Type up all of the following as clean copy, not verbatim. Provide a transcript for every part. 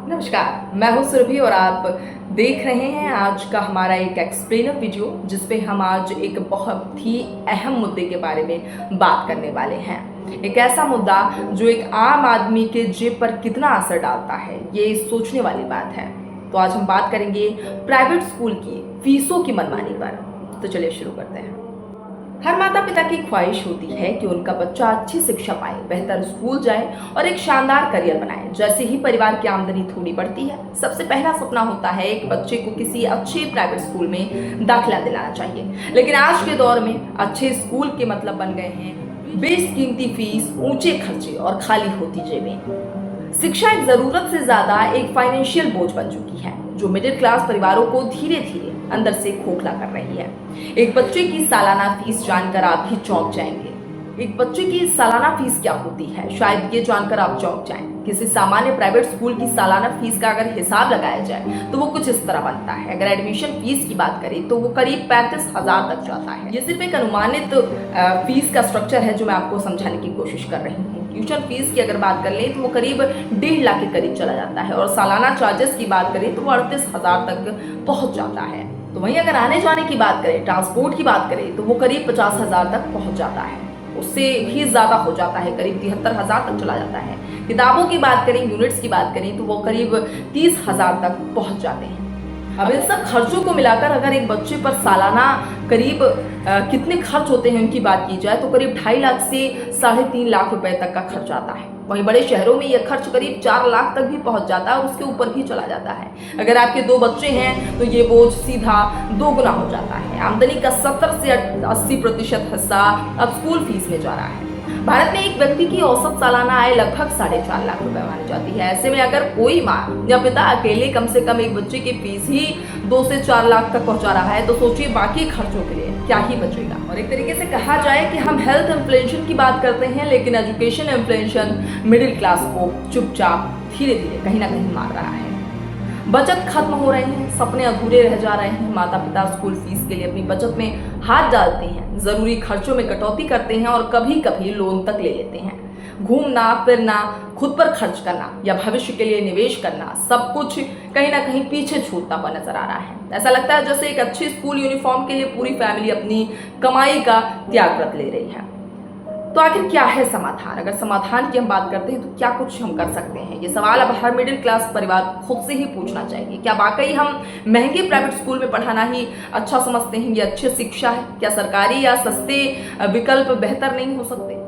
नमस्कार, मैं हूं सुरभि और आप देख रहे हैं आज का हमारा एक एक्सप्लेनर वीडियो जिसपे हम आज एक बहुत ही अहम मुद्दे के बारे में बात करने वाले हैं। एक ऐसा मुद्दा जो एक आम आदमी के जेब पर कितना असर डालता है, ये सोचने वाली बात है। तो आज हम बात करेंगे प्राइवेट स्कूल की फीसों की मनमानी पर। तो चलिए शुरू करते हैं। हर माता पिता की ख्वाहिश होती है कि उनका बच्चा अच्छी शिक्षा पाए, बेहतर स्कूल जाए और एक शानदार करियर बनाए। जैसे ही परिवार की आमदनी थोड़ी बढ़ती है, सबसे पहला सपना होता है एक बच्चे को किसी अच्छे प्राइवेट स्कूल में दाखिला दिलाना चाहिए। लेकिन आज के दौर में अच्छे स्कूल के मतलब बन गए हैं बेशकीमती फीस, ऊंचे खर्चे और खाली होती जेबें। शिक्षा एक जरूरत से ज्यादा एक फाइनेंशियल बोझ बन चुकी है जो मिडिल क्लास परिवारों को धीरे धीरे अंदर से खोखला कर रही है। एक बच्चे की सालाना फीस जानकर आप भी चौंक जाएंगे। एक बच्चे की सालाना फीस क्या होती है, शायद ये जानकर आप चौंक जाएं। किसी सामान्य प्राइवेट स्कूल की सालाना फीस का अगर हिसाब लगाया जाए तो वो कुछ इस तरह बनता है। अगर एडमिशन फीस की बात करें तो वो करीब 35,000 तक जाता है। ये सिर्फ एक अनुमानित फीस का स्ट्रक्चर है जो मैं आपको समझाने की कोशिश कर रही हूँ। ट्यूशन फीस की अगर बात कर लें तो वो करीब 1.5 लाख के करीब चला जाता है और सालाना चार्जेस की बात करें तो वो 38,000 तक पहुंच जाता है। तो वहीं अगर आने जाने की बात करें, ट्रांसपोर्ट की बात करें तो वो करीब 50,000 तक पहुंच जाता है। उससे भी ज्यादा हो जाता है, करीब 73,000 तक चला जाता है। किताबों की बात करें, यूनिट्स की बात करें तो वो करीब 30,000 तक पहुंच जाते हैं। अब इन सब खर्चों को मिलाकर अगर एक बच्चे पर सालाना करीब कितने खर्च होते हैं उनकी बात की जाए तो करीब 2.5 लाख से 3.5 लाख रुपए तक का खर्च आता है। वहीं बड़े शहरों में यह खर्च करीब 4 लाख तक भी पहुंच जाता है और उसके ऊपर भी चला जाता है। अगर आपके 2 बच्चे हैं तो ये बोझ सीधा 2 गुना हो जाता है। आमदनी का 70 से 80% हिस्सा अब स्कूल फीस में जा रहा है। भारत में एक व्यक्ति की औसत सालाना आय लगभग 4.5 लाख रुपए मानी जाती है। ऐसे में अगर कोई माँ या पिता अकेले कम से कम एक बच्चे की फीस ही 2 से 4 लाख तक पहुंचा रहा है तो सोचिए बाकी खर्चों के लिए क्या ही बचेगा। और एक तरीके से कहा जाए कि हम हेल्थ इन्फ्लेशन की बात करते हैं लेकिन एजुकेशन इन्फ्लेशन मिडिल क्लास को चुपचाप धीरे धीरे कहीं ना कहीं मार रहा है। बचत खत्म हो रही है, सपने अधूरे रह जा रहे हैं। माता पिता स्कूल फीस के लिए अपनी बचत में हाथ डालते हैं, जरूरी खर्चों में कटौती करते हैं और कभी कभी लोन तक ले लेते हैं। घूमना फिरना, खुद पर खर्च करना या भविष्य के लिए निवेश करना, सब कुछ कहीं ना कहीं पीछे छूटता हुआ नजर आ रहा है। ऐसा लगता है जैसे एक अच्छी स्कूल यूनिफॉर्म के लिए पूरी फैमिली अपनी कमाई का त्याग व्रत ले रही है। तो आखिर क्या है समाधान? अगर समाधान की हम बात करते हैं तो क्या कुछ हम कर सकते हैं? ये सवाल अब हर मिडिल क्लास परिवार खुद से ही पूछना चाहिए। क्या वाकई हम महंगे प्राइवेट स्कूल में पढ़ाना ही अच्छा समझते हैं? ये अच्छी शिक्षा है? क्या सरकारी या सस्ते विकल्प बेहतर नहीं हो सकते?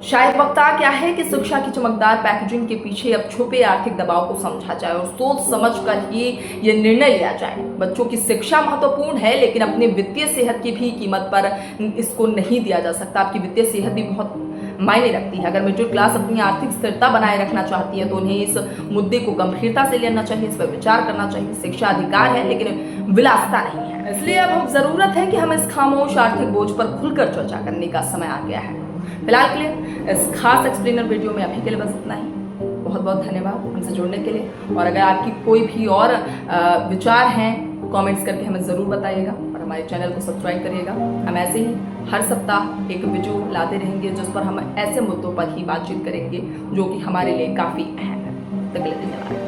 शायद वक्त आ गया है कि शिक्षा की चमकदार पैकेजिंग के पीछे अब छुपे आर्थिक दबाव को समझा जाए और सोच समझ कर ही ये निर्णय लिया जाए। बच्चों की शिक्षा महत्वपूर्ण है लेकिन अपनी वित्तीय सेहत की भी कीमत पर इसको नहीं दिया जा सकता। आपकी वित्तीय सेहत भी बहुत मायने रखती है। अगर मिडिल क्लास अपनी आर्थिक स्थिरता बनाए रखना चाहती है तो उन्हें इस मुद्दे को गंभीरता से लेना चाहिए, इस पर विचार करना चाहिए। शिक्षा अधिकार है लेकिन विलासिता नहीं है। इसलिए अब जरूरत है कि हम इस खामोश आर्थिक बोझ पर खुलकर चर्चा करने का समय आ गया है। फिलहाल के लिए इस खास एक्सप्लेनर वीडियो में अभी के लिए बस इतना ही। बहुत बहुत धन्यवाद हमसे जुड़ने के लिए। और अगर आपकी कोई भी और विचार हैं कमेंट्स करके हमें ज़रूर बताइएगा और हमारे चैनल को सब्सक्राइब करिएगा। हम ऐसे ही हर सप्ताह एक वीडियो लाते रहेंगे जिस पर हम ऐसे मुद्दों पर ही बातचीत करेंगे जो कि हमारे लिए काफ़ी अहम है। तक के लिए धन्यवाद।